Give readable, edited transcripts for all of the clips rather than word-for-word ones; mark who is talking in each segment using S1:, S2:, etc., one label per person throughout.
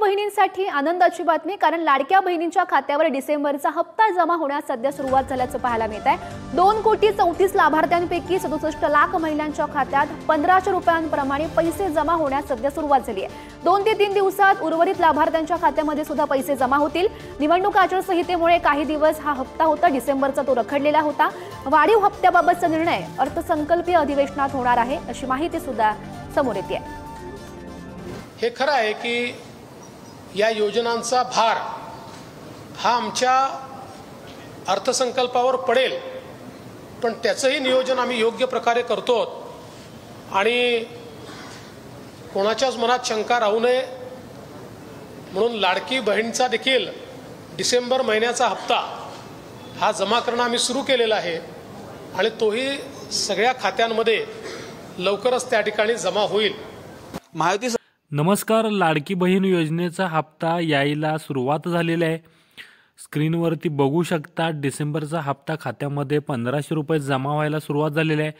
S1: बहिणींसाठी आनंदाची बातमी, कारण लाडक्या बहिणींच्या खात्यावर डिसेंबरचा हप्ता जमा होण्यास सध्या सुरुवात झाल्याचं पाहायला मिळत आहे। 2,34 लाभार्थ्यांपैकी 67 लाख महिलांच्या खात्यात 1,500 रुपयांप्रमाणे पैसे जमा होण्यास सध्या सुरुवात झाली आहे। 2 ते 3 दिवसात उर्वरित लाभार्थ्यांच्या खात्यामध्ये सुद्धा पैसे जमा होतील। निवडणूक आचारसंहितेमुळे काही दिवस हा हप्ता होता डिसेंबरचा तो रखडलेला होता। वाढीव हप्त्याबाबतचा निर्णय अर्थसंकल्पीय अधिवेशनात होणार आहे, अशी माहिती सुद्धा समोर येते।
S2: हे खरं आहे की या योजनांचा भार हा आमच्या अर्थसंकल्पावर पडेल, पण त्याचंही नियोजन आम्ही योग्य प्रकारे करतो आणि कोणाच्याच मनात शंका राहू नये म्हणून लाडकी बहीणचा देखील डिसेंबर महिन्याचा हप्ता हा जमा करणं आम्ही सुरू केलेला आहे आणि तोही सगळ्या खात्यांमध्ये लवकरच त्या ठिकाणी जमा होईल।
S3: नमस्कार, लाडकी बहीण योजनेचा हप्ता यायला सुरुवात झालेली आहे। स्क्रीनवरती बघू शकता डिसेंबरचा हप्ता खात्यामध्ये 1,500 रुपये जमा व्हायला सुरुवात झालेली आहे।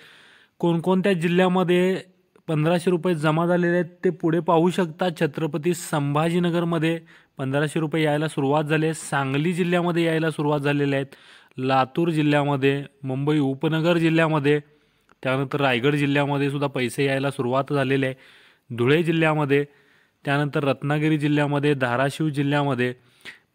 S3: कोणकोणत्या जिल्ह्यामध्ये 1,500 रुपये जमा झालेले आहेत ते पुढे पाहू शकता। छत्रपती संभाजीनगरमध्ये 1,500 रुपये यायला सुरुवात झाली आहे। सांगली जिल्ह्यामध्ये यायला सुरुवात झालेले आहेत। लातूर जिल्ह्यामध्ये, मुंबई उपनगर जिल्ह्यामध्ये, त्यानंतर रायगड जिल्ह्यामध्ये सुद्धा पैसे यायला सुरुवात झालेले आहे। धुळे जिल्ह्यामध्ये, त्यानंतर रत्नागिरी जिल्ह्यामध्ये, धाराशिव जिल्ह्यामध्ये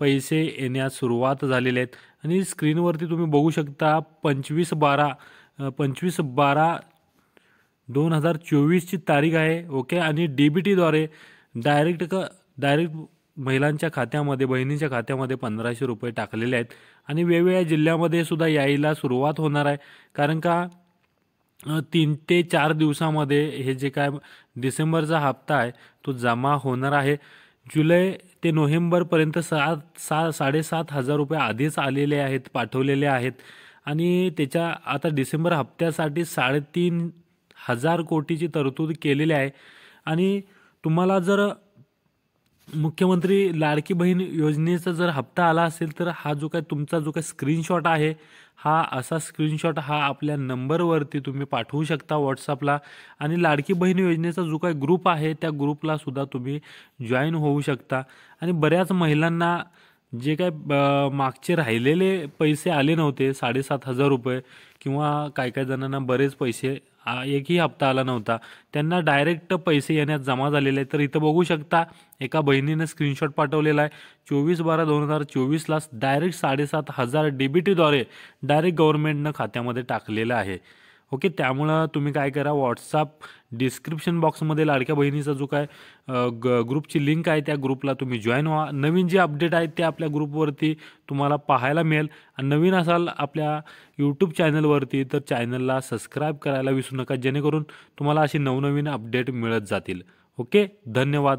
S3: पैसे येण्यास सुरुवात झालेले आहेत। आणि स्क्रीनवरती तुम्ही बघू शकता 25/12/2024 ची तारीख आहे। ओके, आणि DBTद्वारे डायरेक्ट महिलांच्या खात्यामध्ये, बहिणींच्या खात्यामध्ये 1,500 रुपये टाकलेले आहेत आणि वेगवेगळ्या जिल्ह्यामध्ये सुद्धा यायला सुरुवात होणार आहे। कारण का 3 ते 4 दिवसामध्ये हे जे काय डिसेंबरचा हप्ता आहे तो जमा होणार आहे। जुलै ते नोव्हेंबरपर्यंत 7,500 रुपये आधीच आलेले आहेत, पाठवलेले आहेत आणि त्याच्या आता डिसेंबर हप्त्यासाठी 3,500 कोटीची तरतूद केलेली आहे। आणि तुम्हाला जर मुख्यमंत्री लाडकी बहीण योजनेचा जर हप्ता आला असेल तर हा जो काय तुमचा जो काय स्क्रीनशॉट आहे, हा असा स्क्रीनशॉट हा आपल्या नंबरवरती तुम्ही पाठवू शकता व्हॉट्सअपला। आणि लाडकी बहीण योजनेचा जो काय ग्रुप आहे त्या ग्रुपला सुद्धा तुम्ही जॉईन होऊ शकता। आणि बऱ्याच महिलांना जे काय मागचे राहिलेले पैसे आले नव्हते, 7,500 रुपये, किंवा काही जणांना बरेच पैसे एकही हप्ता आला नव्हता, त्यांना डायरेक्ट पैसे येण्यास जमा झालेले आहेत। तर इथं बघू शकता एका बहिणीने स्क्रीनशॉट पाठवलेला आहे। 24/12/2024 डायरेक्ट 7,500 DBTद्वारे डायरेक्ट गव्हर्नमेंटनं खात्यामध्ये टाकलेलं आहे। ओके, त्यामुळं तुम्ही काय करा, व्हॉट्सअप डिस्क्रिप्शन बॉक्समध्ये लाडक्या बहिणीचा जो काय ग्रुपची लिंक आहे त्या ग्रुपला तुम्ही जॉईन व्हा। नवीन जे अपडेट आहेत ते आपल्या ग्रुपवरती तुम्हाला पाहायला मिळेल। आणि नवीन असाल आपल्या यूट्यूब चॅनलवरती तर चॅनलला सबस्क्राईब करायला विसरू नका, जेणेकरून तुम्हाला अशी नवनवीन अपडेट मिळत जातील। ओके, धन्यवाद।